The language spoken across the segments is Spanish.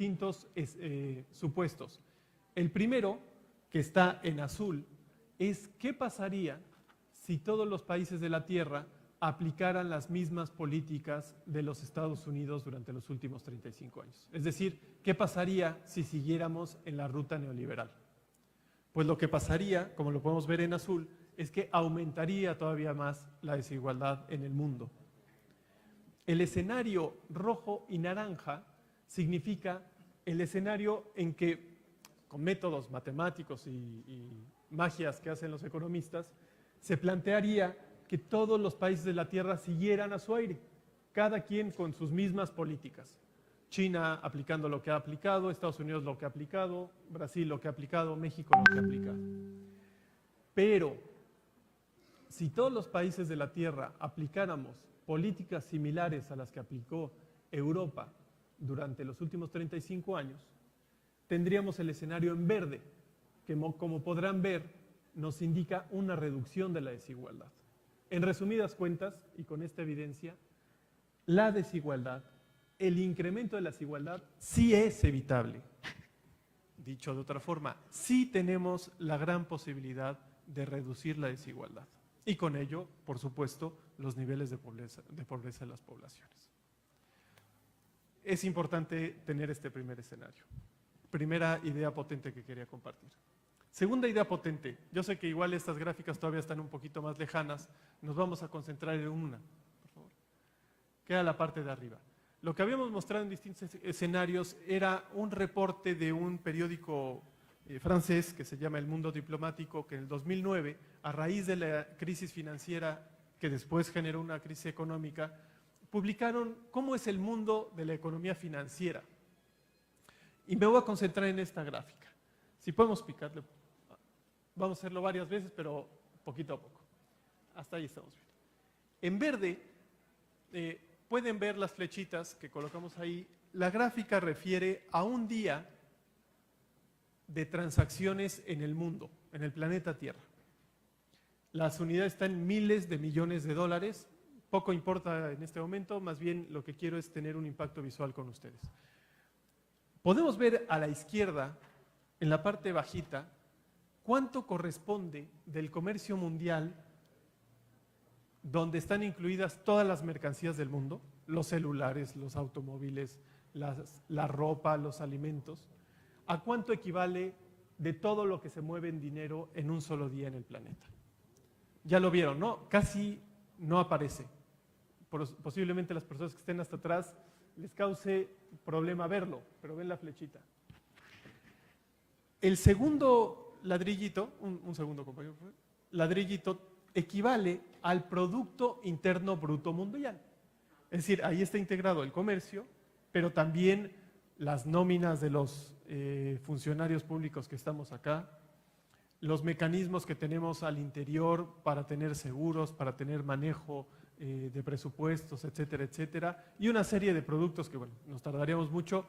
distintos supuestos. El primero, que está en azul, es qué pasaría si todos los países de la Tierra aplicaran las mismas políticas de los Estados Unidos durante los últimos 35 años. Es decir, ¿qué pasaría si siguiéramos en la ruta neoliberal? Pues lo que pasaría, como lo podemos ver en azul, es que aumentaría todavía más la desigualdad en el mundo. El escenario rojo y naranja significa el escenario en que, con métodos matemáticos y magias que hacen los economistas, se plantearía que todos los países de la Tierra siguieran a su aire, cada quien con sus mismas políticas. China aplicando lo que ha aplicado, Estados Unidos lo que ha aplicado, Brasil lo que ha aplicado, México lo que ha aplicado. Pero, si todos los países de la Tierra aplicáramos políticas similares a las que aplicó Europa durante los últimos 35 años, tendríamos el escenario en verde, que como podrán ver, nos indica una reducción de la desigualdad. En resumidas cuentas, y con esta evidencia, la desigualdad, el incremento de la desigualdad sí es evitable. Dicho de otra forma, sí tenemos la gran posibilidad de reducir la desigualdad. Y con ello, por supuesto, los niveles de pobreza en las poblaciones. Es importante tener este primer escenario. Primera idea potente que quería compartir. Segunda idea potente. Yo sé que igual estas gráficas todavía están un poquito más lejanas. Nos vamos a concentrar en una, por favor. Queda la parte de arriba. Lo que habíamos mostrado en distintos escenarios era un reporte de un periódico francés que se llama El Mundo Diplomático, que en el 2009, a raíz de la crisis financiera que después generó una crisis económica, publicaron cómo es el mundo de la economía financiera. Y me voy a concentrar en esta gráfica. Si podemos picarle, vamos a hacerlo varias veces, pero poquito a poco. Hasta ahí estamos bien. En verde, pueden ver las flechitas que colocamos ahí. La gráfica refiere a un día de transacciones en el mundo, en el planeta Tierra. Las unidades están en miles de millones de dólares. Poco importa en este momento, más bien lo que quiero es tener un impacto visual con ustedes. Podemos ver a la izquierda, en la parte bajita, cuánto corresponde del comercio mundial donde están incluidas todas las mercancías del mundo, los celulares, los automóviles, la ropa, los alimentos, a cuánto equivale de todo lo que se mueve en dinero en un solo día en el planeta. Ya lo vieron, ¿no? Casi no aparece. Posiblemente las personas que estén hasta atrás les cause problema verlo, pero ven la flechita. El segundo ladrillito, un segundo compañero, ladrillito equivale al Producto Interno Bruto Mundial. Es decir, ahí está integrado el comercio, pero también las nóminas de los funcionarios públicos que estamos acá, los mecanismos que tenemos al interior para tener seguros, para tener manejo de presupuestos, etcétera, etcétera, y una serie de productos que, bueno, nos tardaríamos mucho,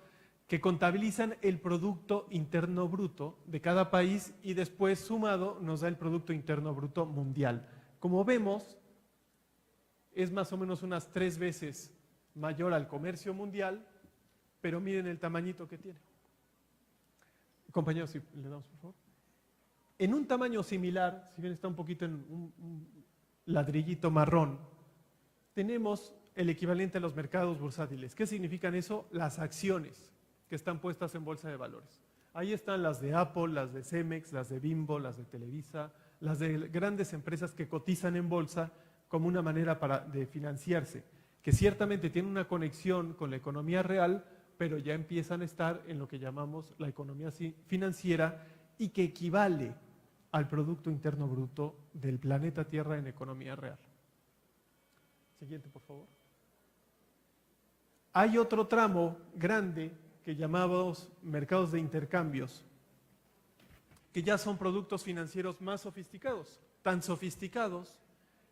que contabilizan el Producto Interno Bruto de cada país y después sumado nos da el Producto Interno Bruto Mundial. Como vemos, es más o menos unas 3 veces mayor al comercio mundial, pero miren el tamañito que tiene. Compañeros, si le damos por favor. En un tamaño similar, si bien está un poquito en un ladrillito marrón, tenemos el equivalente a los mercados bursátiles. ¿Qué significan eso? Las acciones que están puestas en bolsa de valores. Ahí están las de Apple, las de Cemex, las de Bimbo, las de Televisa, las de grandes empresas que cotizan en bolsa como una manera de financiarse, que ciertamente tienen una conexión con la economía real, pero ya empiezan a estar en lo que llamamos la economía financiera y que equivale al Producto Interno Bruto del planeta Tierra en economía real. Siguiente, por favor. Hay otro tramo grande que llamamos mercados de intercambios, que ya son productos financieros más sofisticados, tan sofisticados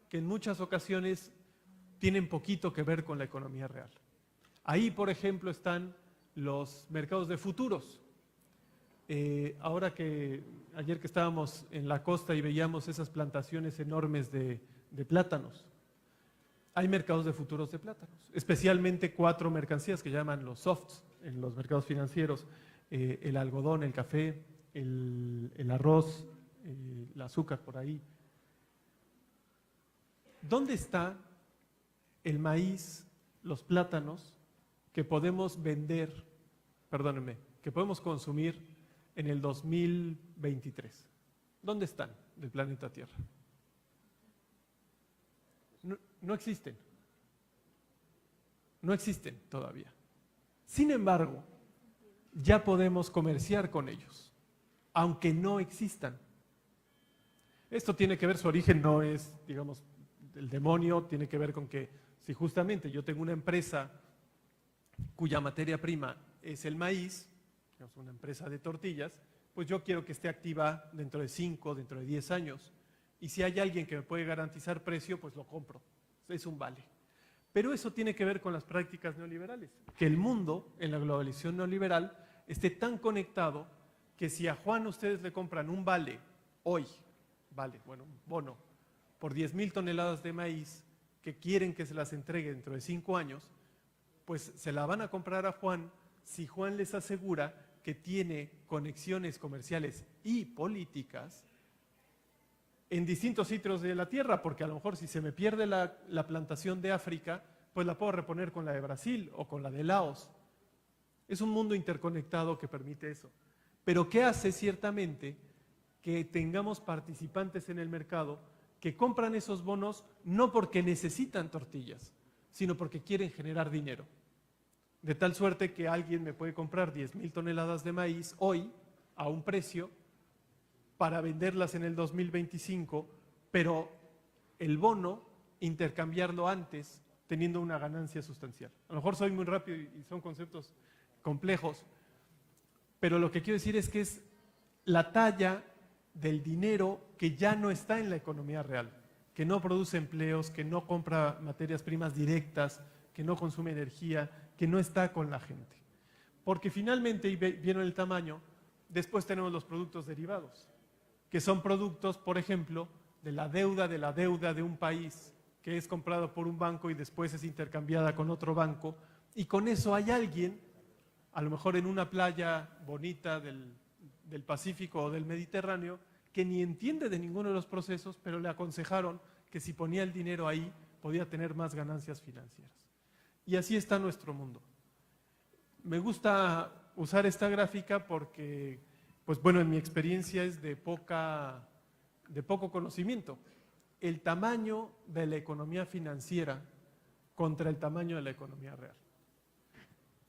que en muchas ocasiones tienen poquito que ver con la economía real. Ahí, por ejemplo, están los mercados de futuros. Ayer que estábamos en la costa y veíamos esas plantaciones enormes de plátanos, hay mercados de futuros de plátanos, especialmente 4 mercancías que llaman los softs, en los mercados financieros, el algodón, el café, el arroz, el azúcar por ahí. ¿Dónde está el maíz, los plátanos que podemos vender, perdónenme, que podemos consumir en el 2023? ¿Dónde están del planeta Tierra? No existen. No existen todavía. Sin embargo, ya podemos comerciar con ellos, aunque no existan. Esto tiene que ver, su origen no es, digamos, del demonio, tiene que ver con que si justamente yo tengo una empresa cuya materia prima es el maíz, digamos, una empresa de tortillas, pues yo quiero que esté activa dentro de 5, dentro de 10 años. Y si hay alguien que me puede garantizar precio, pues lo compro. Es un vale. Pero eso tiene que ver con las prácticas neoliberales. Que el mundo, en la globalización neoliberal, esté tan conectado que si a Juan ustedes le compran un vale hoy, un bono, por 10,000 toneladas de maíz, que quieren que se las entregue dentro de 5 años, pues se la van a comprar a Juan si Juan les asegura que tiene conexiones comerciales y políticas en distintos sitios de la tierra, porque a lo mejor si se me pierde la plantación de África, pues la puedo reponer con la de Brasil o con la de Laos. Es un mundo interconectado que permite eso. Pero ¿qué hace ciertamente que tengamos participantes en el mercado que compran esos bonos no porque necesitan tortillas, sino porque quieren generar dinero? De tal suerte que alguien me puede comprar 10,000 toneladas de maíz hoy a un precio para venderlas en el 2025, pero el bono intercambiarlo antes teniendo una ganancia sustancial. A lo mejor soy muy rápido y son conceptos complejos, pero lo que quiero decir es que es la talla del dinero que ya no está en la economía real, que no produce empleos, que no compra materias primas directas, que no consume energía, que no está con la gente. Porque finalmente, y vieron el tamaño, después tenemos los productos derivados, que son productos, por ejemplo, de la deuda de un país que es comprado por un banco y después es intercambiada con otro banco, y con eso hay alguien, a lo mejor en una playa bonita del Pacífico o del Mediterráneo, que ni entiende de ninguno de los procesos, pero le aconsejaron que si ponía el dinero ahí, podía tener más ganancias financieras. Y así está nuestro mundo. Me gusta usar esta gráfica porque, pues bueno, en mi experiencia es de poco conocimiento. El tamaño de la economía financiera contra el tamaño de la economía real.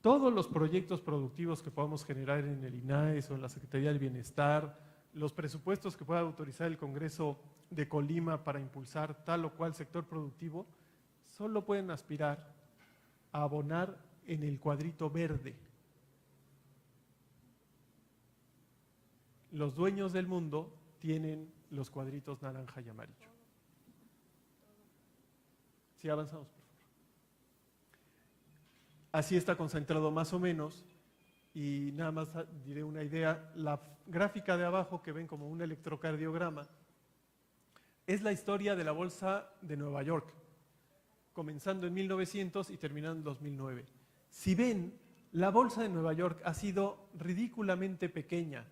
Todos los proyectos productivos que podamos generar en el INAES o en la Secretaría del Bienestar, los presupuestos que pueda autorizar el Congreso de Colima para impulsar tal o cual sector productivo, solo pueden aspirar a abonar en el cuadrito verde. Los dueños del mundo tienen los cuadritos naranja y amarillo. Sí, avanzamos, por favor. Así está concentrado más o menos, y nada más diré una idea. La gráfica de abajo que ven como un electrocardiograma es la historia de la Bolsa de Nueva York, comenzando en 1900 y terminando en 2009. Si ven, la Bolsa de Nueva York ha sido ridículamente pequeña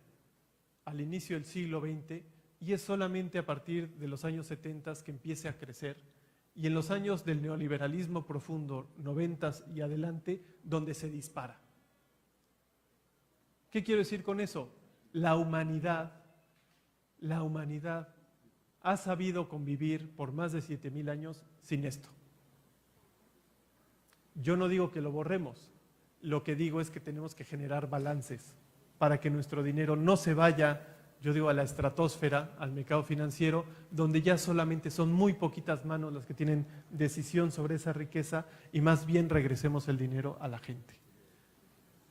al inicio del siglo XX y es solamente a partir de los años 70 que empiece a crecer, y en los años del neoliberalismo profundo, 90 y adelante, donde se dispara. ¿Qué quiero decir con eso? La humanidad ha sabido convivir por más de 7,000 años sin esto. Yo no digo que lo borremos, lo que digo es que tenemos que generar balances para que nuestro dinero no se vaya, yo digo, a la estratosfera, al mercado financiero, donde ya solamente son muy poquitas manos las que tienen decisión sobre esa riqueza, y más bien regresemos el dinero a la gente.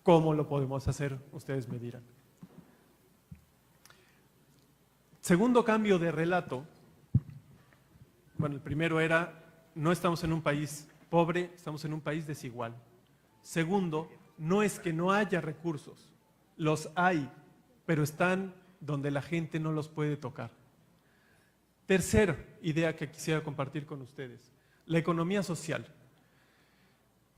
¿Cómo lo podemos hacer? Ustedes me dirán. Segundo cambio de relato. Bueno, el primero era, no estamos en un país pobre, estamos en un país desigual. Segundo, no es que no haya recursos, los hay, pero están donde la gente no los puede tocar. Tercera idea que quisiera compartir con ustedes, la economía social.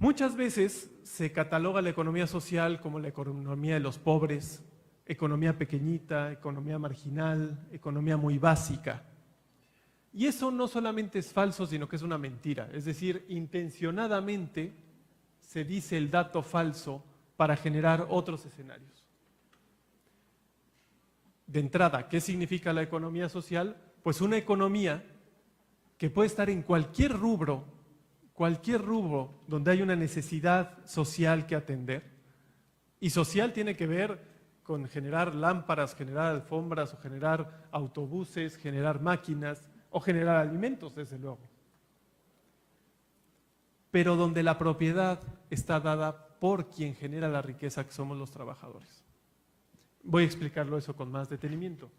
Muchas veces se cataloga la economía social como la economía de los pobres, economía pequeñita, economía marginal, economía muy básica. Y eso no solamente es falso, sino que es una mentira. Es decir, intencionadamente se dice el dato falso para generar otros escenarios. De entrada, ¿qué significa la economía social? Pues una economía que puede estar en cualquier rubro donde hay una necesidad social que atender. Y social tiene que ver con generar lámparas, generar alfombras, o generar autobuses, generar máquinas, o generar alimentos, desde luego. Pero donde la propiedad está dada por quien genera la riqueza, que somos los trabajadores. Voy a explicarlo eso con más detenimiento.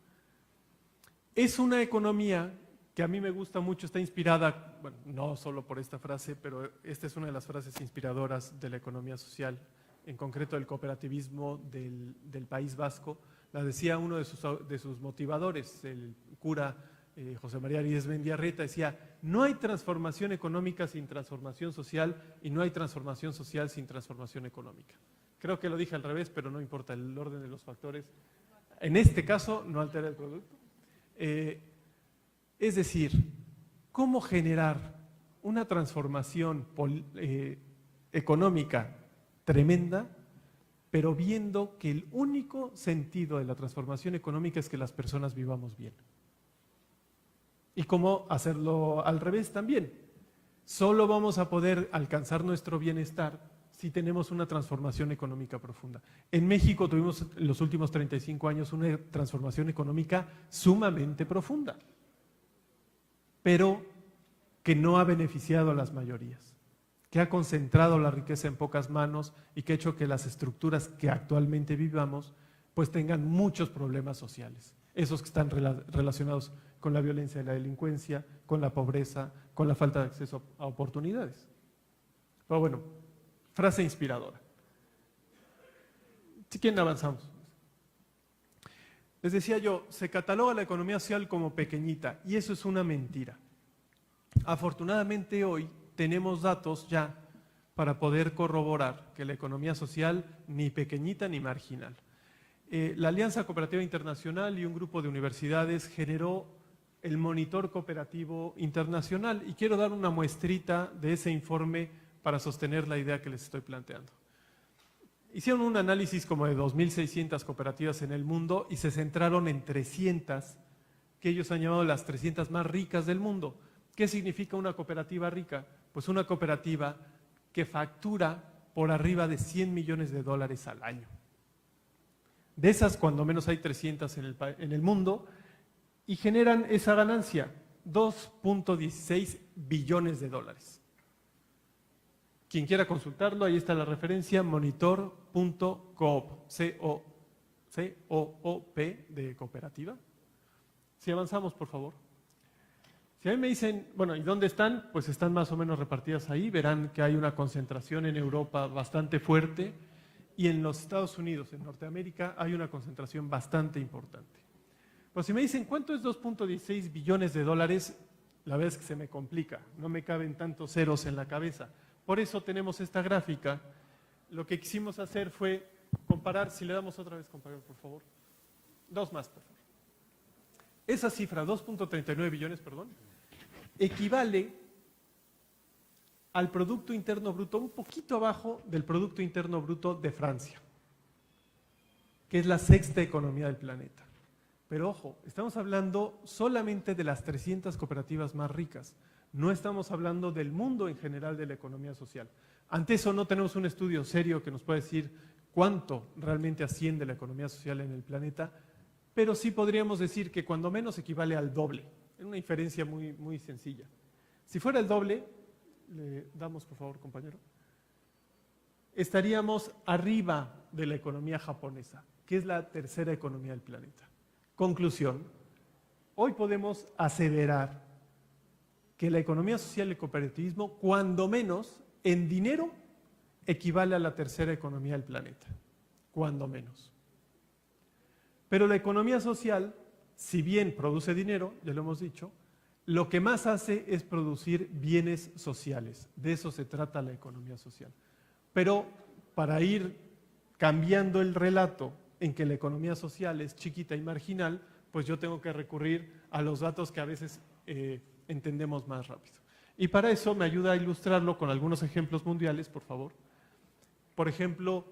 Es una economía que a mí me gusta mucho, está inspirada, bueno, no solo por esta frase, pero esta es una de las frases inspiradoras de la economía social, en concreto del cooperativismo del País Vasco. La decía uno de sus motivadores, el cura José María Arizmendiarrieta, decía: no hay transformación económica sin transformación social y no hay transformación social sin transformación económica. Creo que lo dije al revés, pero no importa, el orden de los factores en este caso no altera el producto. Es decir, ¿cómo generar una transformación económica tremenda, pero viendo que el único sentido de la transformación económica es que las personas vivamos bien? ¿Y cómo hacerlo al revés también? Solo vamos a poder alcanzar nuestro bienestar si tenemos una transformación económica profunda. En México tuvimos en los últimos 35 años una transformación económica sumamente profunda, pero que no ha beneficiado a las mayorías, que ha concentrado la riqueza en pocas manos y que ha hecho que las estructuras que actualmente vivamos pues tengan muchos problemas sociales, esos que están relacionados con la violencia y la delincuencia, con la pobreza, con la falta de acceso a oportunidades. Pero bueno, frase inspiradora. Si quieren avanzamos. Les decía yo, se cataloga la economía social como pequeñita y eso es una mentira. Afortunadamente hoy tenemos datos ya para poder corroborar que la economía social ni pequeñita ni marginal. La Alianza Cooperativa Internacional y un grupo de universidades generó el Monitor Cooperativo Internacional y quiero dar una muestrita de ese informe para sostener la idea que les estoy planteando. Hicieron un análisis como de 2.600 cooperativas en el mundo y se centraron en 300, que ellos han llamado las 300 más ricas del mundo. ¿Qué significa una cooperativa rica? Pues una cooperativa que factura por arriba de $100 millones al año. De esas, cuando menos hay 300 en el mundo, y generan esa ganancia, $2.16 billones. Quien quiera consultarlo, ahí está la referencia, monitor.coop, C-O-O-P de cooperativa. Si avanzamos, por favor. Si a mí me dicen, bueno, ¿y dónde están? Pues están más o menos repartidas ahí. Verán que hay una concentración en Europa bastante fuerte y en los Estados Unidos, en Norteamérica, hay una concentración bastante importante. Pues si me dicen, ¿cuánto es $2.16 billones? La verdad es que se me complica, no me caben tantos ceros en la cabeza. Por eso tenemos esta gráfica. Lo que quisimos hacer fue comparar, si le damos otra vez comparar, por favor. Dos más, por favor. Esa cifra, 2.39 billones, equivale al Producto Interno Bruto, un poquito abajo del Producto Interno Bruto de Francia, que es la sexta economía del planeta. Pero ojo, estamos hablando solamente de las 300 cooperativas más ricas. No estamos hablando del mundo en general de la economía social. Ante eso no tenemos un estudio serio que nos pueda decir cuánto realmente asciende la economía social en el planeta, pero sí podríamos decir que cuando menos equivale al doble. Es una inferencia muy, muy sencilla. Si fuera el doble, le damos por favor, compañero, estaríamos arriba de la economía japonesa, que es la tercera economía del planeta. Conclusión, hoy podemos aseverar que la economía social y el cooperativismo, cuando menos, en dinero, equivale a la tercera economía del planeta, cuando menos. Pero la economía social, si bien produce dinero, ya lo hemos dicho, lo que más hace es producir bienes sociales. De eso se trata la economía social. Pero para ir cambiando el relato en que la economía social es chiquita y marginal, pues yo tengo que recurrir a los datos que a veces entendemos más rápido. Y para eso me ayuda a ilustrarlo con algunos ejemplos mundiales, por favor. Por ejemplo,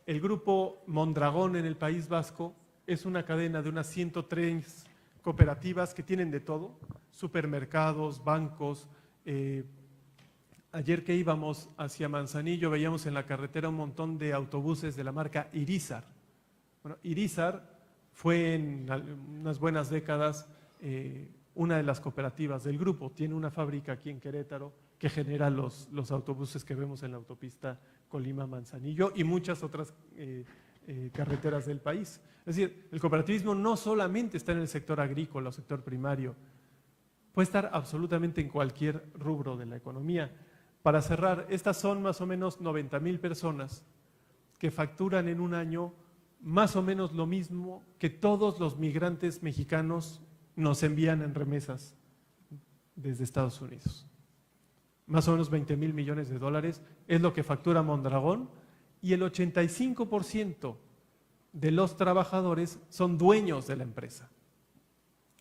el grupo Mondragón en el País Vasco es una cadena de unas 103 cooperativas que tienen de todo, supermercados, bancos. Ayer que íbamos hacia Manzanillo veíamos en la carretera un montón de autobuses de la marca Irizar. Bueno, Irizar fue en unas buenas décadas una de las cooperativas del grupo. Tiene una fábrica aquí en Querétaro que genera los autobuses que vemos en la autopista Colima-Manzanillo y muchas otras carreteras del país. Es decir, el cooperativismo no solamente está en el sector agrícola o sector primario, puede estar absolutamente en cualquier rubro de la economía. Para cerrar, estas son más o menos 90,000 personas que facturan en un año más o menos lo mismo que todos los migrantes mexicanos nos envían en remesas desde Estados Unidos. Más o menos 20,000 millones de dólares es lo que factura Mondragón, y el 85% de los trabajadores son dueños de la empresa.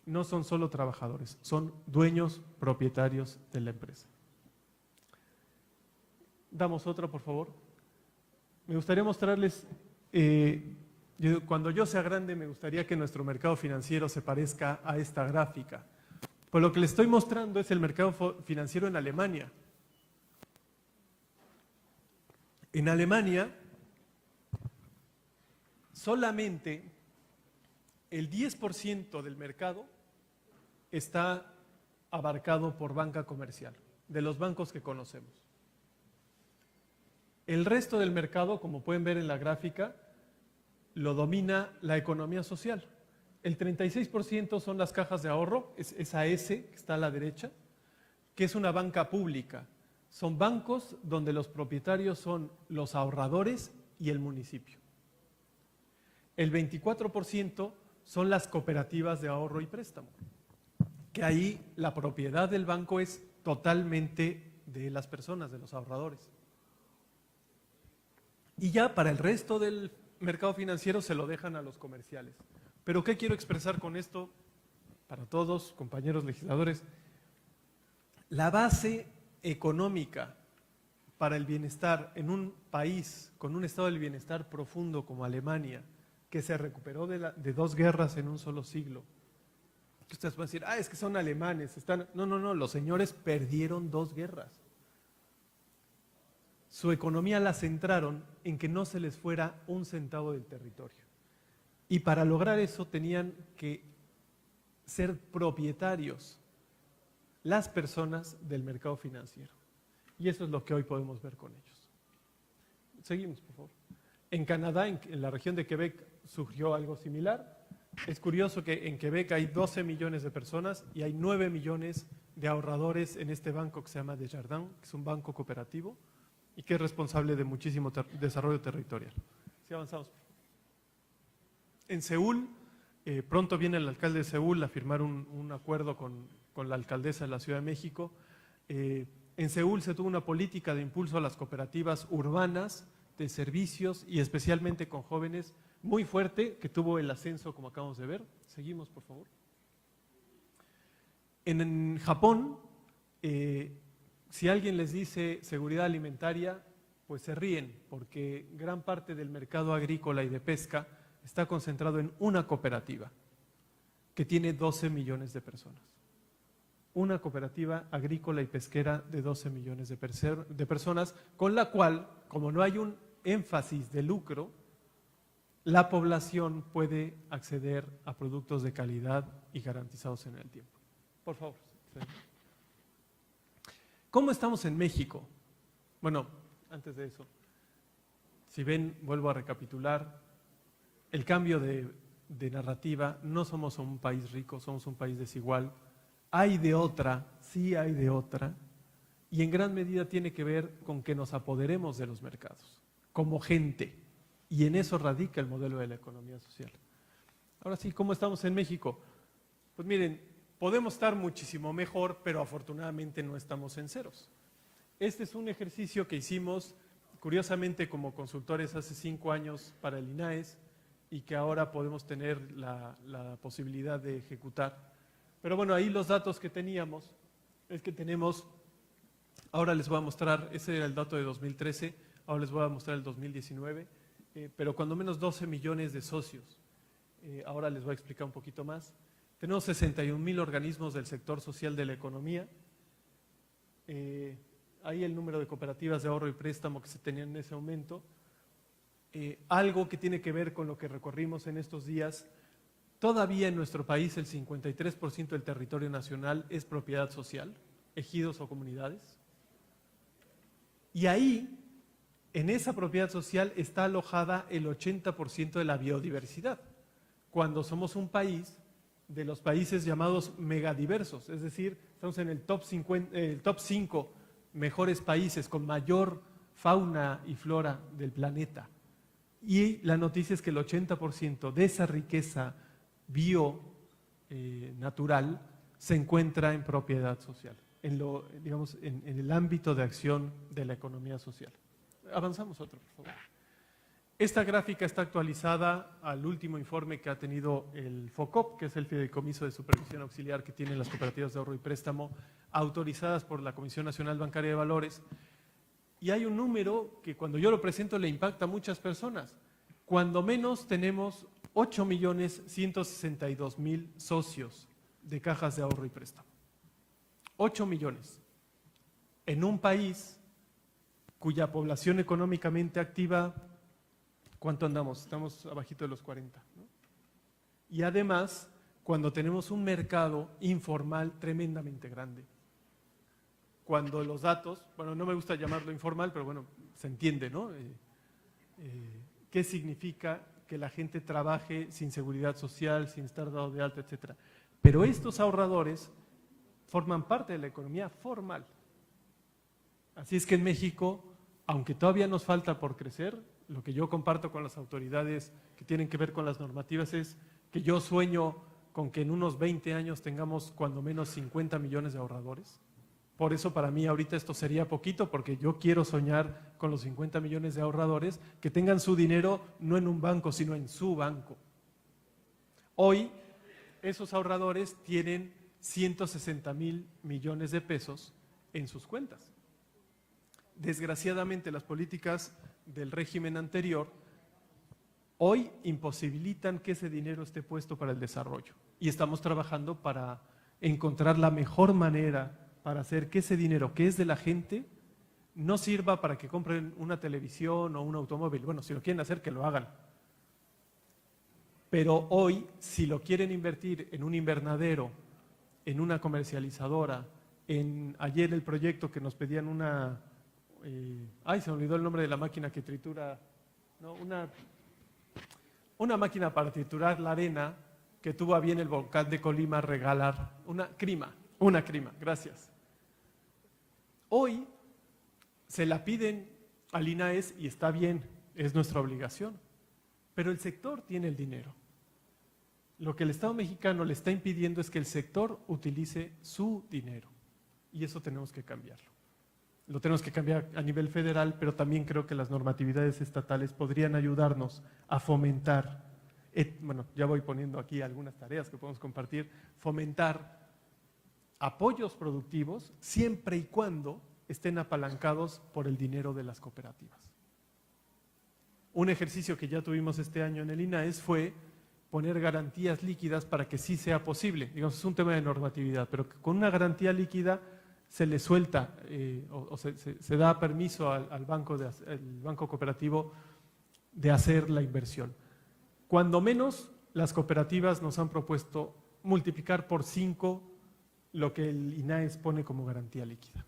No son solo trabajadores, son dueños propietarios de la empresa. Damos otra, por favor. Me gustaría mostrarles, cuando yo sea grande, me gustaría que nuestro mercado financiero se parezca a esta gráfica. Pues lo que les estoy mostrando es el mercado financiero en Alemania. En Alemania, solamente el 10% del mercado está abarcado por banca comercial, de los bancos que conocemos. El resto del mercado, como pueden ver en la gráfica, lo domina la economía social. El 36% son las cajas de ahorro, es esa S que está a la derecha, que es una banca pública. Son bancos donde los propietarios son los ahorradores y el municipio. El 24% son las cooperativas de ahorro y préstamo, que ahí la propiedad del banco es totalmente de las personas, de los ahorradores. Y ya para el resto del mercado financiero se lo dejan a los comerciales. Pero ¿qué quiero expresar con esto para todos, compañeros legisladores? La base económica para el bienestar en un país con un estado del bienestar profundo como Alemania, que se recuperó de 2 guerras en un solo siglo. Que ustedes pueden decir, es que son alemanes. No, los señores perdieron 2 guerras. Su economía la centraron en que no se les fuera un centavo del territorio. Y para lograr eso tenían que ser propietarios las personas del mercado financiero. Y eso es lo que hoy podemos ver con ellos. Seguimos, por favor. En Canadá, en la región de Quebec, surgió algo similar. Es curioso que en Quebec hay 12 millones de personas y hay 9 millones de ahorradores en este banco que se llama Desjardins, que es un banco cooperativo y que es responsable de muchísimo desarrollo territorial. Si avanzamos. En Seúl, pronto viene el alcalde de Seúl a firmar un acuerdo con la alcaldesa de la Ciudad de México. En Seúl se tuvo una política de impulso a las cooperativas urbanas de servicios y especialmente con jóvenes muy fuerte, que tuvo el ascenso como acabamos de ver. Seguimos, por favor. En Japón, si alguien les dice seguridad alimentaria, pues se ríen, porque gran parte del mercado agrícola y de pesca está concentrado en una cooperativa que tiene 12 millones de personas. Una cooperativa agrícola y pesquera de 12 millones de personas, con la cual, como no hay un énfasis de lucro, la población puede acceder a productos de calidad y garantizados en el tiempo. Por favor. ¿Cómo estamos en México? Bueno, antes de eso, si ven, vuelvo a recapitular, el cambio de narrativa, no somos un país rico, somos un país desigual. Hay de otra, sí hay de otra, y en gran medida tiene que ver con que nos apoderemos de los mercados, como gente, y en eso radica el modelo de la economía social. Ahora sí, ¿cómo estamos en México? Pues miren, podemos estar muchísimo mejor, pero afortunadamente no estamos en ceros. Este es un ejercicio que hicimos, curiosamente, como consultores hace 5 años para el INAES y que ahora podemos tener la posibilidad de ejecutar. Pero bueno, ahí los datos que teníamos es que tenemos, ahora les voy a mostrar, ese era el dato de 2013, ahora les voy a mostrar el 2019, pero cuando menos 12 millones de socios. Ahora les voy a explicar un poquito más. Tenemos 61,000 organismos del sector social de la economía. Ahí el número de cooperativas de ahorro y préstamo que se tenían en ese momento. Algo que tiene que ver con lo que recorrimos en estos días. Todavía en nuestro país el 53% del territorio nacional es propiedad social, ejidos o comunidades. Y ahí, en esa propiedad social, está alojada el 80% de la biodiversidad. Cuando somos un país de los países llamados megadiversos, es decir, estamos en el top 5 mejores países con mayor fauna y flora del planeta. Y la noticia es que el 80% de esa riqueza natural se encuentra en propiedad social, en el ámbito de acción de la economía social. Avanzamos otro, por favor. Esta gráfica está actualizada al último informe que ha tenido el FOCOP, que es el Fideicomiso de Supervisión Auxiliar que tienen las cooperativas de ahorro y préstamo, autorizadas por la Comisión Nacional Bancaria de Valores. Y hay un número que cuando yo lo presento le impacta a muchas personas. Cuando menos tenemos 8,162,000 socios de cajas de ahorro y préstamo. 8 millones. En un país cuya población económicamente activa, ¿cuánto andamos? Estamos abajito de los 40, ¿no? Y además, cuando tenemos un mercado informal tremendamente grande. Cuando los datos, bueno, no me gusta llamarlo informal, pero bueno, se entiende, ¿no? ¿Qué significa que la gente trabaje sin seguridad social, sin estar dado de alta, etcétera? Pero estos ahorradores forman parte de la economía formal. Así es que en México, aunque todavía nos falta por crecer, lo que yo comparto con las autoridades que tienen que ver con las normativas es que yo sueño con que en unos 20 años tengamos cuando menos 50 millones de ahorradores. Por eso para mí ahorita esto sería poquito, porque yo quiero soñar con los 50 millones de ahorradores que tengan su dinero no en un banco, sino en su banco. Hoy esos ahorradores tienen 160,000 millones de pesos en sus cuentas. Desgraciadamente las políticas del régimen anterior hoy imposibilitan que ese dinero esté puesto para el desarrollo. Y estamos trabajando para encontrar la mejor manera para hacer que ese dinero que es de la gente no sirva para que compren una televisión o un automóvil. Bueno, si lo quieren hacer, que lo hagan. Pero hoy, si lo quieren invertir en un invernadero, en una comercializadora, ayer el proyecto que nos pedían se me olvidó el nombre de la máquina que tritura, ¿no? Una máquina para triturar la arena que tuvo a bien el volcán de Colima regalar, una crima, gracias. Hoy se la piden al INAES y está bien, es nuestra obligación, pero el sector tiene el dinero. Lo que el Estado mexicano le está impidiendo es que el sector utilice su dinero y eso tenemos que cambiarlo. Lo tenemos que cambiar a nivel federal, pero también creo que las normatividades estatales podrían ayudarnos a fomentar, ya voy poniendo aquí algunas tareas que podemos compartir, fomentar apoyos productivos siempre y cuando estén apalancados por el dinero de las cooperativas. Un ejercicio que ya tuvimos este año en el INAES fue poner garantías líquidas para que sí sea posible. Digamos, es un tema de normatividad, pero con una garantía líquida se le suelta se da permiso al banco cooperativo de hacer la inversión. Cuando menos, las cooperativas nos han propuesto multiplicar por 5 lo que el INAES pone como garantía líquida.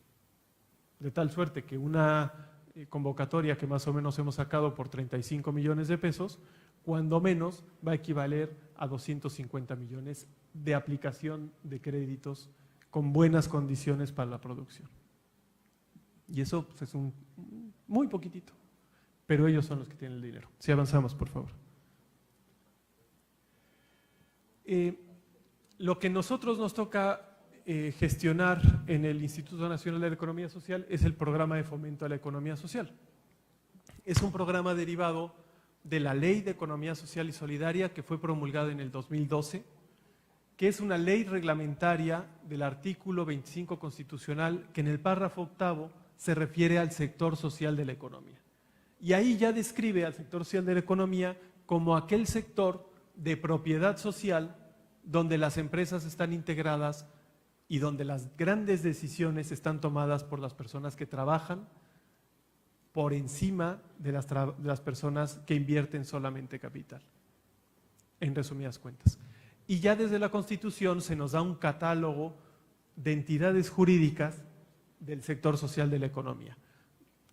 De tal suerte que una convocatoria que más o menos hemos sacado por 35 millones de pesos, cuando menos va a equivaler a 250 millones de aplicación de créditos con buenas condiciones para la producción. Y eso pues, es muy poquitito, pero ellos son los que tienen el dinero. Si avanzamos, por favor. Lo que nosotros nos toca gestionar en el Instituto Nacional de la Economía Social es el programa de fomento a la economía social. Es un programa derivado de la Ley de Economía Social y Solidaria que fue promulgada en el 2012, que es una ley reglamentaria del artículo 25 constitucional que en el párrafo octavo se refiere al sector social de la economía. Y ahí ya describe al sector social de la economía como aquel sector de propiedad social donde las empresas están integradas y donde las grandes decisiones están tomadas por las personas que trabajan por encima de las personas que invierten solamente capital, en resumidas cuentas. Y ya desde la Constitución se nos da un catálogo de entidades jurídicas del sector social de la economía,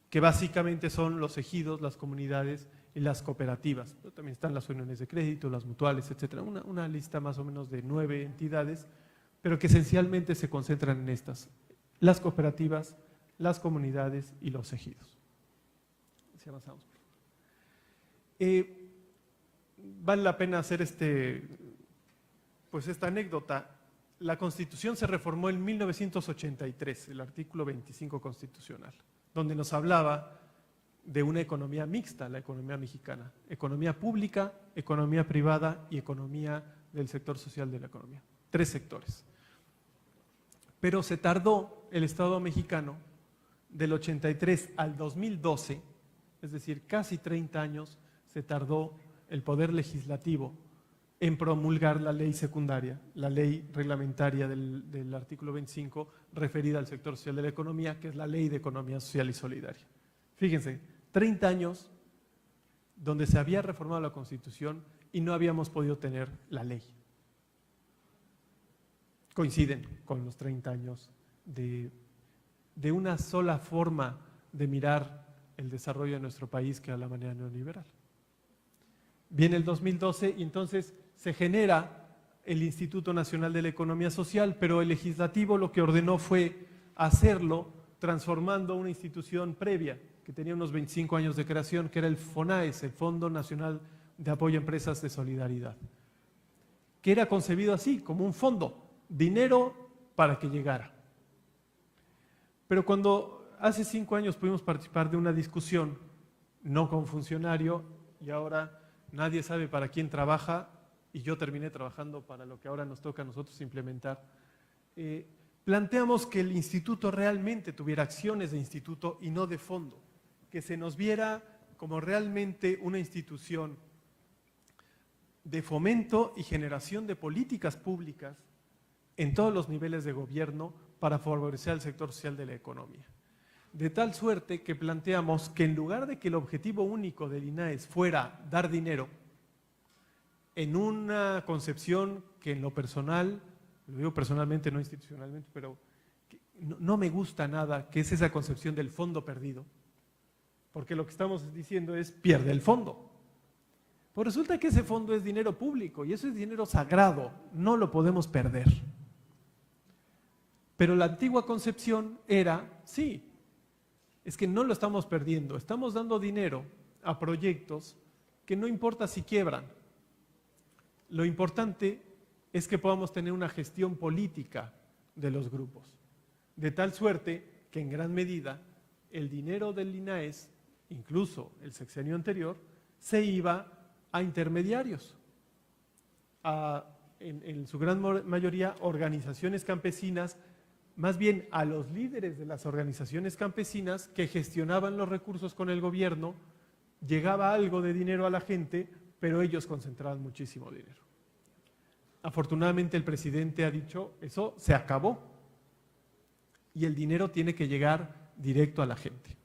que básicamente son los ejidos, las comunidades y las cooperativas. Pero también están las uniones de crédito, las mutuales, etcétera. Una lista más o menos de 9 entidades, pero que esencialmente se concentran en estas: las cooperativas, las comunidades y los ejidos. Si avanzamos. Vale la pena hacer esta anécdota. La Constitución se reformó en 1983, el artículo 25 constitucional, donde nos hablaba de una economía mixta, la economía mexicana: economía pública, economía privada y economía del sector social de la economía. 3 sectores. Pero se tardó el Estado mexicano del 83 al 2012, es decir, casi 30 años, se tardó el Poder Legislativo en promulgar la ley secundaria, la ley reglamentaria del artículo 25 referida al sector social de la economía, que es la Ley de Economía Social y Solidaria. Fíjense, 30 años donde se había reformado la Constitución y no habíamos podido tener la ley. Coinciden con los 30 años de una sola forma de mirar el desarrollo de nuestro país, que a la manera neoliberal. Viene el 2012 y entonces se genera el Instituto Nacional de la Economía Social, pero el legislativo lo que ordenó fue hacerlo transformando una institución previa, que tenía unos 25 años de creación, que era el FONAES, el Fondo Nacional de Apoyo a Empresas de Solidaridad, que era concebido así, como un fondo, dinero para que llegara. Pero cuando hace 5 años pudimos participar de una discusión, no con funcionario, y ahora nadie sabe para quién trabaja, y yo terminé trabajando para lo que ahora nos toca a nosotros implementar, planteamos que el instituto realmente tuviera acciones de instituto y no de fondo, que se nos viera como realmente una institución de fomento y generación de políticas públicas en todos los niveles de gobierno para favorecer al sector social de la economía. De tal suerte que planteamos que en lugar de que el objetivo único del INAES fuera dar dinero, en una concepción que en lo personal, lo digo personalmente, no institucionalmente, pero no me gusta nada, que es esa concepción del fondo perdido, porque lo que estamos diciendo es pierde el fondo. Pues resulta que ese fondo es dinero público y eso es dinero sagrado, no lo podemos perder. Pero la antigua concepción era, sí, es que no lo estamos perdiendo, estamos dando dinero a proyectos que no importa si quiebran. Lo importante es que podamos tener una gestión política de los grupos, de tal suerte que en gran medida el dinero del INAES, incluso el sexenio anterior, se iba a intermediarios, en su gran mayoría organizaciones campesinas, más bien a los líderes de las organizaciones campesinas que gestionaban los recursos con el gobierno. Llegaba algo de dinero a la gente, pero ellos concentraban muchísimo dinero. Afortunadamente el presidente ha dicho, eso se acabó y el dinero tiene que llegar directo a la gente.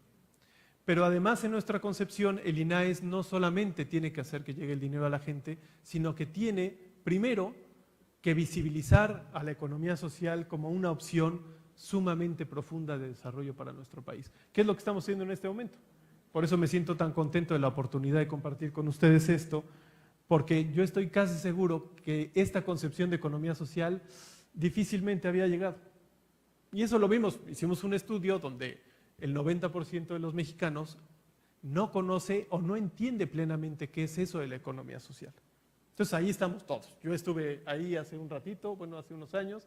Pero además en nuestra concepción el INAES no solamente tiene que hacer que llegue el dinero a la gente, sino que tiene primero que visibilizar a la economía social como una opción sumamente profunda de desarrollo para nuestro país. ¿Qué es lo que estamos haciendo en este momento? Por eso me siento tan contento de la oportunidad de compartir con ustedes esto, porque yo estoy casi seguro que esta concepción de economía social difícilmente había llegado. Y eso lo vimos, hicimos un estudio donde el 90% de los mexicanos no conoce o no entiende plenamente qué es eso de la economía social. Entonces ahí estamos todos. Yo estuve ahí hace un ratito, bueno, hace unos años.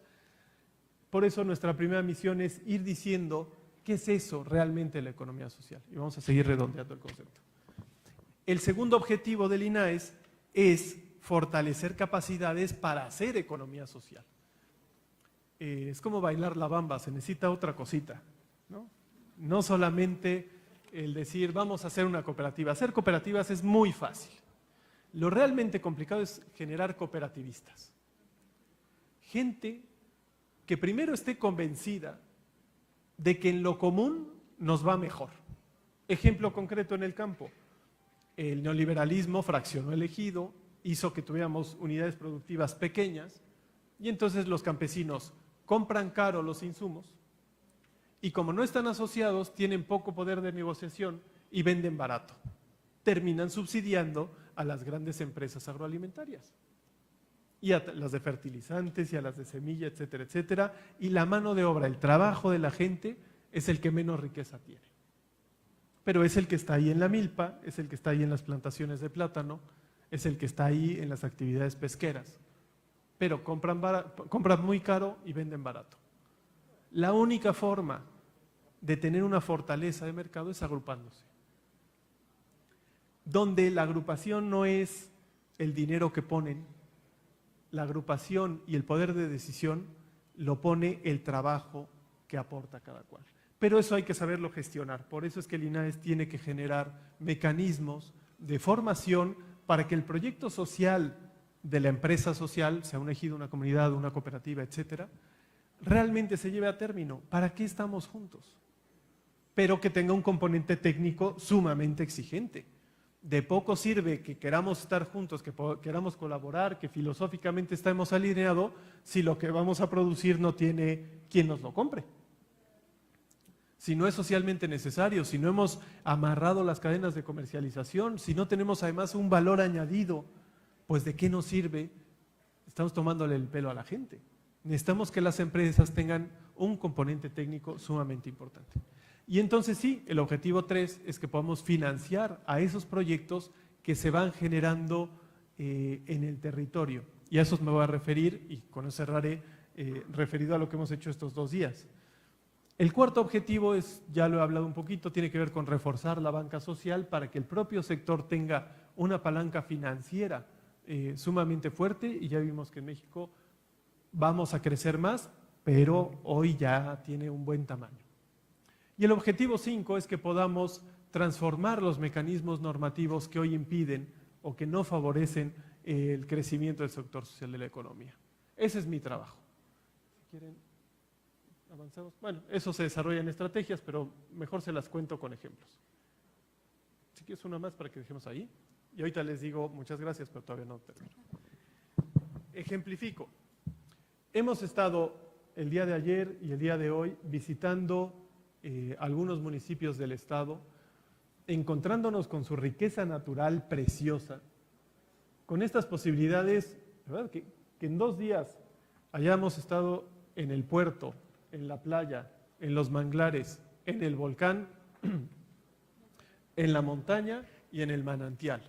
Por eso nuestra primera misión es ir diciendo qué es eso realmente la economía social. Y vamos a seguir redondeando el concepto. El segundo objetivo del INAES es fortalecer capacidades para hacer economía social. Es como bailar la bamba, se necesita otra cosita, ¿no? No solamente el decir vamos a hacer una cooperativa. Hacer cooperativas es muy fácil. Lo realmente complicado es generar cooperativistas. Gente que primero esté convencida de que en lo común nos va mejor. Ejemplo concreto en el campo. El neoliberalismo fraccionó el ejido, hizo que tuviéramos unidades productivas pequeñas y entonces los campesinos compran caro los insumos y como no están asociados tienen poco poder de negociación y venden barato. Terminan subsidiando a las grandes empresas agroalimentarias y a las de fertilizantes y a las de semilla, etcétera, etcétera. Y la mano de obra, el trabajo de la gente es el que menos riqueza tiene. Pero es el que está ahí en la milpa, es el que está ahí en las plantaciones de plátano, es el que está ahí en las actividades pesqueras. Pero compran muy caro y venden barato. La única forma de tener una fortaleza de mercado es agrupándose. Donde la agrupación no es el dinero que ponen, la agrupación y el poder de decisión lo pone el trabajo que aporta cada cual. Pero eso hay que saberlo gestionar. Por eso es que el INAES tiene que generar mecanismos de formación para que el proyecto social de la empresa social, sea un ejido, una comunidad, una cooperativa, etcétera, realmente se lleve a término. ¿Para qué estamos juntos? Pero que tenga un componente técnico sumamente exigente. De poco sirve que queramos estar juntos, que queramos colaborar, que filosóficamente estemos alineados, si lo que vamos a producir no tiene quien nos lo compre. Si no es socialmente necesario, si no hemos amarrado las cadenas de comercialización, si no tenemos además un valor añadido, pues ¿de qué nos sirve? Estamos tomándole el pelo a la gente. Necesitamos que las empresas tengan un componente técnico sumamente importante. Y entonces sí, el objetivo 3 es que podamos financiar a esos proyectos que se van generando en el territorio. Y a esos me voy a referir, y con eso cerraré, referido a lo que hemos hecho estos 2 días. El cuarto objetivo es, ya lo he hablado un poquito, tiene que ver con reforzar la banca social para que el propio sector tenga una palanca financiera sumamente fuerte, y ya vimos que en México vamos a crecer más, pero hoy ya tiene un buen tamaño. Y el objetivo 5 es que podamos transformar los mecanismos normativos que hoy impiden o que no favorecen el crecimiento del sector social de la economía. Ese es mi trabajo. Si quieren, avanzamos. Bueno, eso se desarrolla en estrategias, pero mejor se las cuento con ejemplos. Si quieres una más para que dejemos ahí. Y ahorita les digo muchas gracias, pero todavía no termino. Ejemplifico. Hemos estado el día de ayer y el día de hoy visitando algunos municipios del estado, encontrándonos con su riqueza natural preciosa, con estas posibilidades, ¿verdad? Que en 2 días hayamos estado en el puerto, en la playa, en los manglares, en el volcán, en la montaña y en el manantial.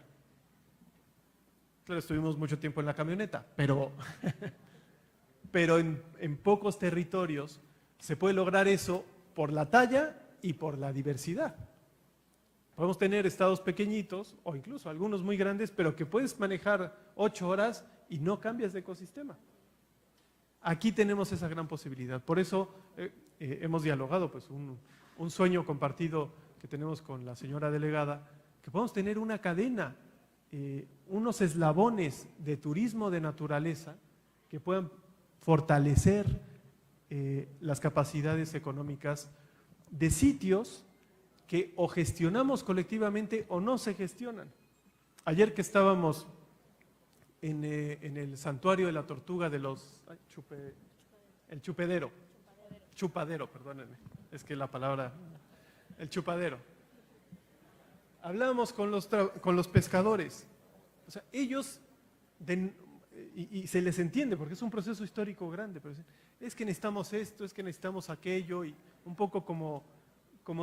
Claro, estuvimos mucho tiempo en la camioneta, pero en pocos territorios se puede lograr eso por la talla y por la diversidad. Podemos tener estados pequeñitos o incluso algunos muy grandes, pero que puedes manejar 8 horas y no cambias de ecosistema. Aquí tenemos esa gran posibilidad. Por eso hemos dialogado, pues un sueño compartido que tenemos con la señora delegada, que podemos tener una cadena, unos eslabones de turismo de naturaleza que puedan fortalecer las capacidades económicas de sitios que o gestionamos colectivamente o no se gestionan. Ayer que estábamos en el santuario de la tortuga de los... el chupadero, perdónenme, es que la palabra... El chupadero. Hablábamos con los pescadores. O sea, ellos... y se les entiende porque es un proceso histórico grande, pero es que necesitamos esto, es que necesitamos aquello, y un poco como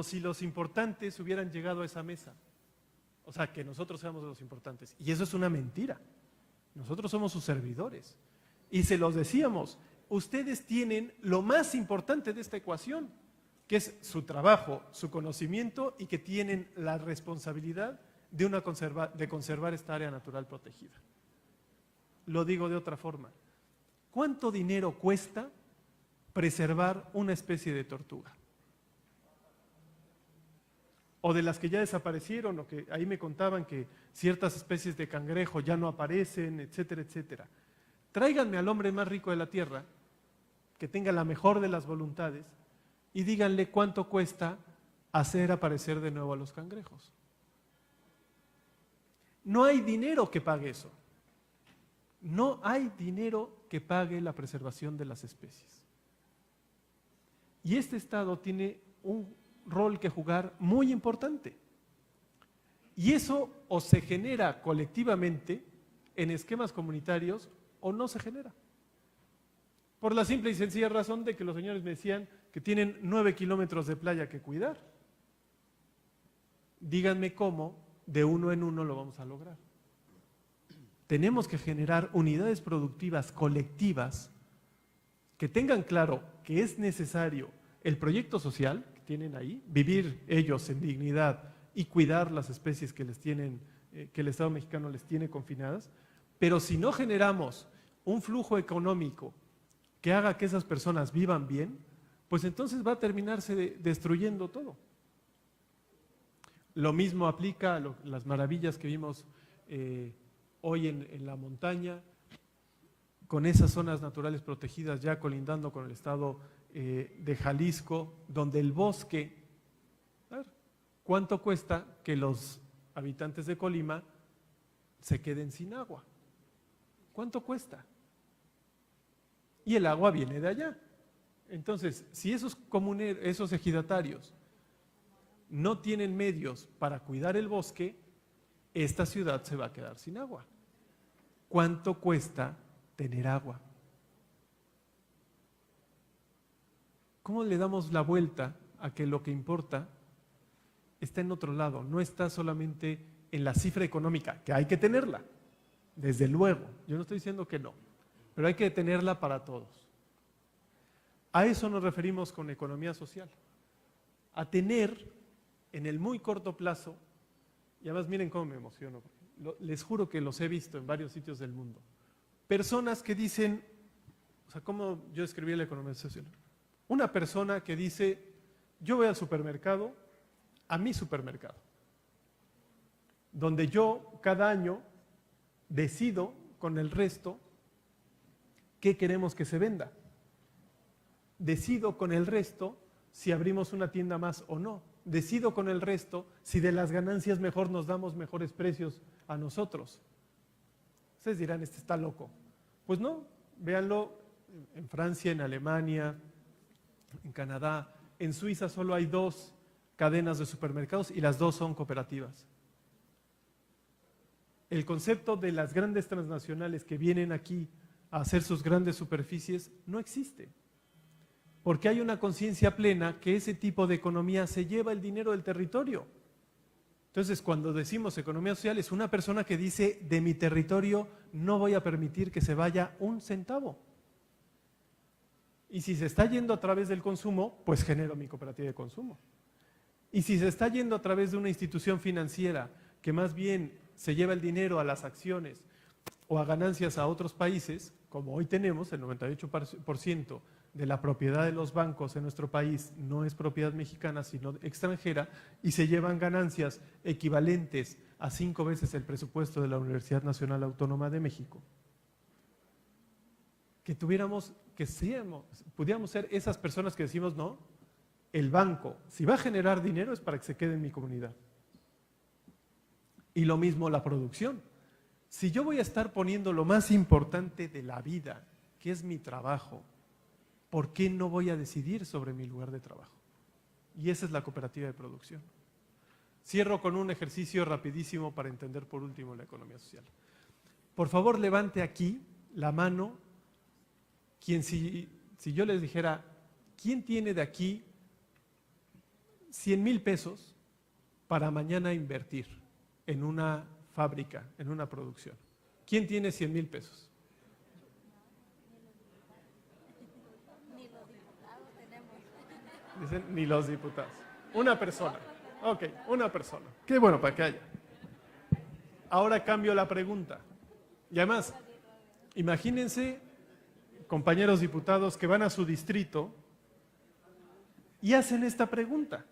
si los importantes hubieran llegado a esa mesa. O sea, que nosotros seamos los importantes. Y eso es una mentira. Nosotros somos sus servidores. Y se los decíamos, ustedes tienen lo más importante de esta ecuación, que es su trabajo, su conocimiento y que tienen la responsabilidad de conservar esta área natural protegida. Lo digo de otra forma. ¿Cuánto dinero cuesta preservar una especie de tortuga? O de las que ya desaparecieron, o que ahí me contaban que ciertas especies de cangrejo ya no aparecen, etcétera, etcétera. Tráiganme al hombre más rico de la tierra, que tenga la mejor de las voluntades, y díganle cuánto cuesta hacer aparecer de nuevo a los cangrejos. No hay dinero que pague eso. No hay dinero que pague la preservación de las especies. Y este Estado tiene un rol que jugar muy importante. Y eso o se genera colectivamente en esquemas comunitarios o no se genera. Por la simple y sencilla razón de que los señores me decían que tienen 9 kilómetros de playa que cuidar. Díganme cómo de uno en uno lo vamos a lograr. Tenemos que generar unidades productivas colectivas que tengan claro que es necesario el proyecto social que tienen ahí, vivir ellos en dignidad y cuidar las especies que el Estado mexicano les tiene confinadas, pero si no generamos un flujo económico que haga que esas personas vivan bien, pues entonces va a terminarse destruyendo todo. Lo mismo aplica a las maravillas que vimos hoy en la montaña, con esas zonas naturales protegidas ya colindando con el estado de Jalisco, donde el bosque, ¿cuánto cuesta que los habitantes de Colima se queden sin agua? ¿Cuánto cuesta? Y el agua viene de allá. Entonces, si esos ejidatarios no tienen medios para cuidar el bosque, esta ciudad se va a quedar sin agua. ¿Cuánto cuesta tener agua? ¿Cómo le damos la vuelta a que lo que importa está en otro lado? No está solamente en la cifra económica, que hay que tenerla, desde luego. Yo no estoy diciendo que no, pero hay que tenerla para todos. A eso nos referimos con economía social. A tener en el muy corto plazo, y además miren cómo me emociono, les juro que los he visto en varios sitios del mundo, personas que dicen, o sea, ¿cómo yo escribí la economía social? Una persona que dice, yo voy al supermercado, a mi supermercado, donde yo cada año decido con el resto qué queremos que se venda. Decido con el resto si abrimos una tienda más o no. Decido con el resto si de las ganancias mejor nos damos mejores precios a nosotros. Ustedes dirán, este está loco. Pues no, véanlo en Francia, en Alemania, en Canadá, en Suiza solo hay 2 cadenas de supermercados y las 2 son cooperativas. El concepto de las grandes transnacionales que vienen aquí a hacer sus grandes superficies no existe. Porque hay una conciencia plena que ese tipo de economía se lleva el dinero del territorio. Entonces, cuando decimos economía social, es una persona que dice, de mi territorio no voy a permitir que se vaya un centavo. Y si se está yendo a través del consumo, pues genero mi cooperativa de consumo. Y si se está yendo a través de una institución financiera que más bien se lleva el dinero a las acciones o a ganancias a otros países, como hoy tenemos, el 98% de la propiedad de los bancos en nuestro país no es propiedad mexicana, sino extranjera, y se llevan ganancias equivalentes a 5 veces el presupuesto de la Universidad Nacional Autónoma de México. Que pudiéramos ser esas personas que decimos, no, el banco, si va a generar dinero es para que se quede en mi comunidad. Y lo mismo la producción. Si yo voy a estar poniendo lo más importante de la vida, que es mi trabajo, ¿por qué no voy a decidir sobre mi lugar de trabajo? Y esa es la cooperativa de producción. Cierro con un ejercicio rapidísimo para entender por último la economía social. Por favor, levante aquí la mano quien, si yo les dijera, ¿quién tiene de aquí 100,000 pesos para mañana invertir en una fábrica, en una producción? ¿Quién tiene 100,000 pesos? Dicen, ni los diputados. Una persona. Ok, una persona. Qué bueno para que haya. Ahora cambio la pregunta. Y además, imagínense, compañeros diputados, que van a su distrito y hacen esta pregunta.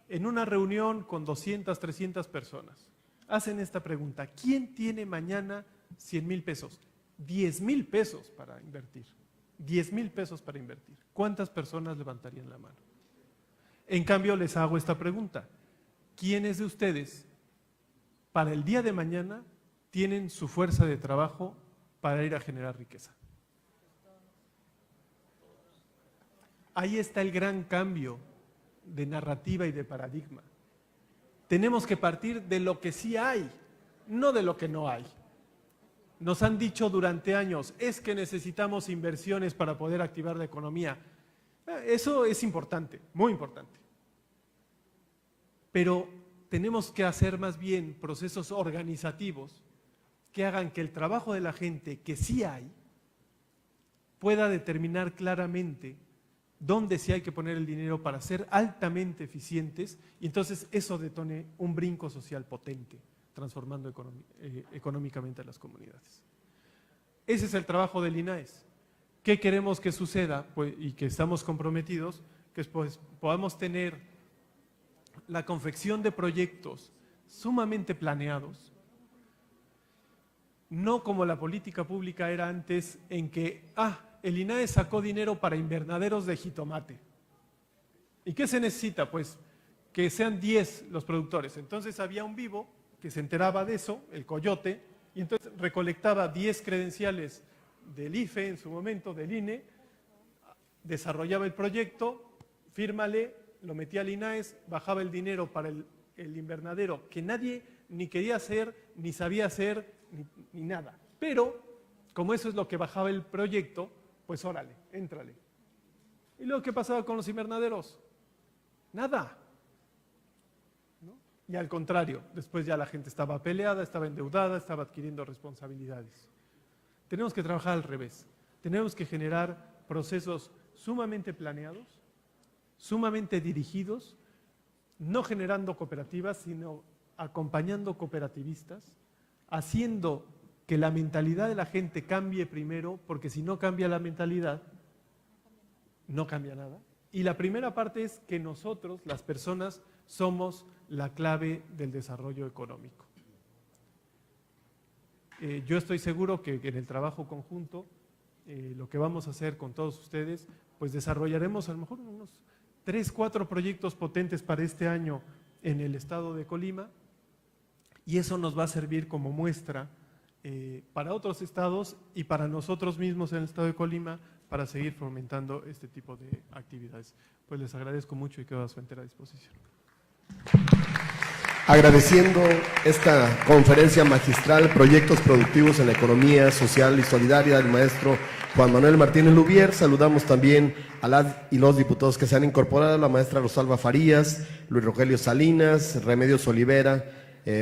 En una reunión con 200, 300 personas. Hacen esta pregunta. ¿Quién tiene mañana 100,000 pesos? 10,000 pesos para invertir. 10,000 pesos para invertir. ¿Cuántas personas levantarían la mano? En cambio, les hago esta pregunta. ¿Quiénes de ustedes, para el día de mañana, tienen su fuerza de trabajo para ir a generar riqueza? Ahí está el gran cambio de narrativa y de paradigma. Tenemos que partir de lo que sí hay, no de lo que no hay. Nos han dicho durante años, es que necesitamos inversiones para poder activar la economía. Eso es importante, muy importante. Pero tenemos que hacer más bien procesos organizativos que hagan que el trabajo de la gente, que sí hay, pueda determinar claramente dónde sí hay que poner el dinero para ser altamente eficientes, y entonces eso detone un brinco social potente, transformando económicamente a las comunidades. Ese es el trabajo del INAES. ¿Qué queremos que suceda? Pues, y que estamos comprometidos, que pues, podamos tener la confección de proyectos sumamente planeados, no como la política pública era antes, en que, el INAES sacó dinero para invernaderos de jitomate. ¿Y qué se necesita? Pues que sean 10 los productores. Entonces había un vivo que se enteraba de eso, el coyote, y entonces recolectaba 10 credenciales del IFE en su momento, del INE, desarrollaba el proyecto, fírmale, lo metía al INAES, bajaba el dinero para el invernadero, que nadie ni quería hacer, ni sabía hacer, ni nada. Pero, como eso es lo que bajaba el proyecto, pues órale, éntrale. ¿Y luego qué pasaba con los invernaderos? Nada. ¿No? Y al contrario, después ya la gente estaba peleada, estaba endeudada, estaba adquiriendo responsabilidades. Tenemos que trabajar al revés. Tenemos que generar procesos sumamente planeados, sumamente dirigidos, no generando cooperativas, sino acompañando cooperativistas, haciendo que la mentalidad de la gente cambie primero, porque si no cambia la mentalidad, no cambia nada. Y la primera parte es que nosotros, las personas, somos la clave del desarrollo económico. Yo estoy seguro que en el trabajo conjunto, lo que vamos a hacer con todos ustedes, pues desarrollaremos a lo mejor unos 3, 4 proyectos potentes para este año en el estado de Colima, y eso nos va a servir como muestra para otros estados y para nosotros mismos en el estado de Colima para seguir fomentando este tipo de actividades. Pues les agradezco mucho y quedo a su entera disposición. Agradeciendo esta conferencia magistral, Proyectos Productivos en la Economía Social y Solidaria del maestro Juan Manuel Martínez Lubier, saludamos también a las y los diputados que se han incorporado, la maestra Rosalba Farías, Luis Rogelio Salinas, Remedios Olivera,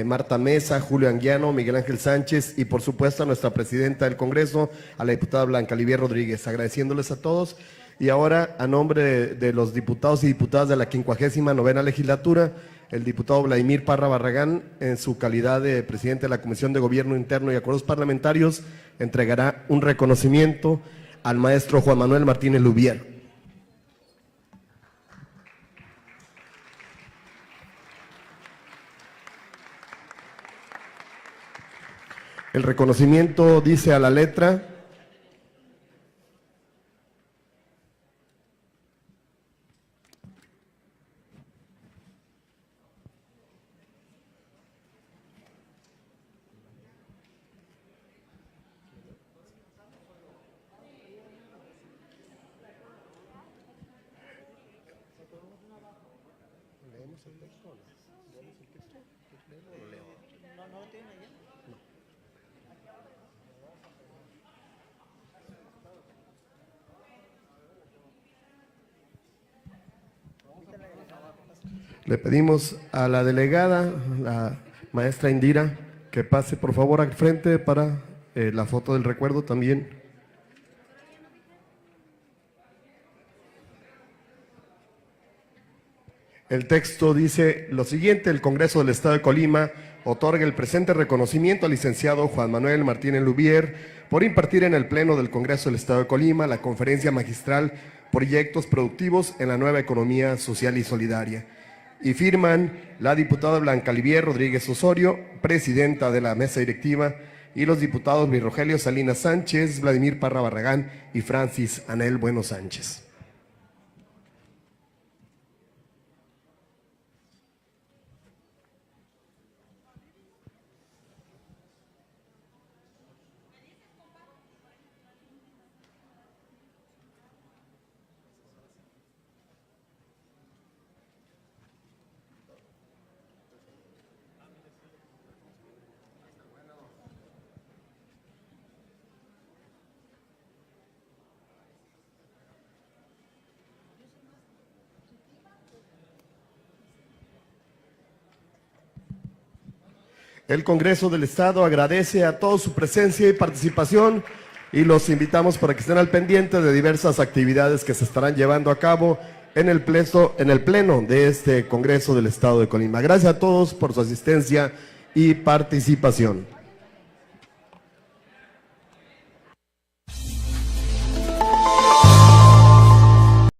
Marta Mesa, Julio Anguiano, Miguel Ángel Sánchez y por supuesto a nuestra presidenta del Congreso, a la diputada Blanca Livier Rodríguez, agradeciéndoles a todos. Y ahora, a nombre de los diputados y diputadas de la 59ª legislatura, el diputado Vladimir Parra Barragán, en su calidad de presidente de la Comisión de Gobierno Interno y Acuerdos Parlamentarios, entregará un reconocimiento al maestro Juan Manuel Martínez Lubier. El reconocimiento dice a la letra: le pedimos a la delegada, la maestra Indira, que que pase por favor al frente para la foto del recuerdo también. El texto dice lo siguiente: el Congreso del Estado de Colima otorga el presente reconocimiento al licenciado Juan Manuel Martínez Lubier por impartir en el Pleno del Congreso del Estado de Colima la conferencia magistral Proyectos Productivos en la Nueva Economía Social y Solidaria. Y firman la diputada Blanca Livier Rodríguez Osorio, presidenta de la mesa directiva, y los diputados Luis Rogelio Salinas Sánchez, Vladimir Parra Barragán y Francis Anel Bueno Sánchez. El Congreso del Estado agradece a todos su presencia y participación y los invitamos para que estén al pendiente de diversas actividades que se estarán llevando a cabo en el pleno de este Congreso del Estado de Colima. Gracias a todos por su asistencia y participación.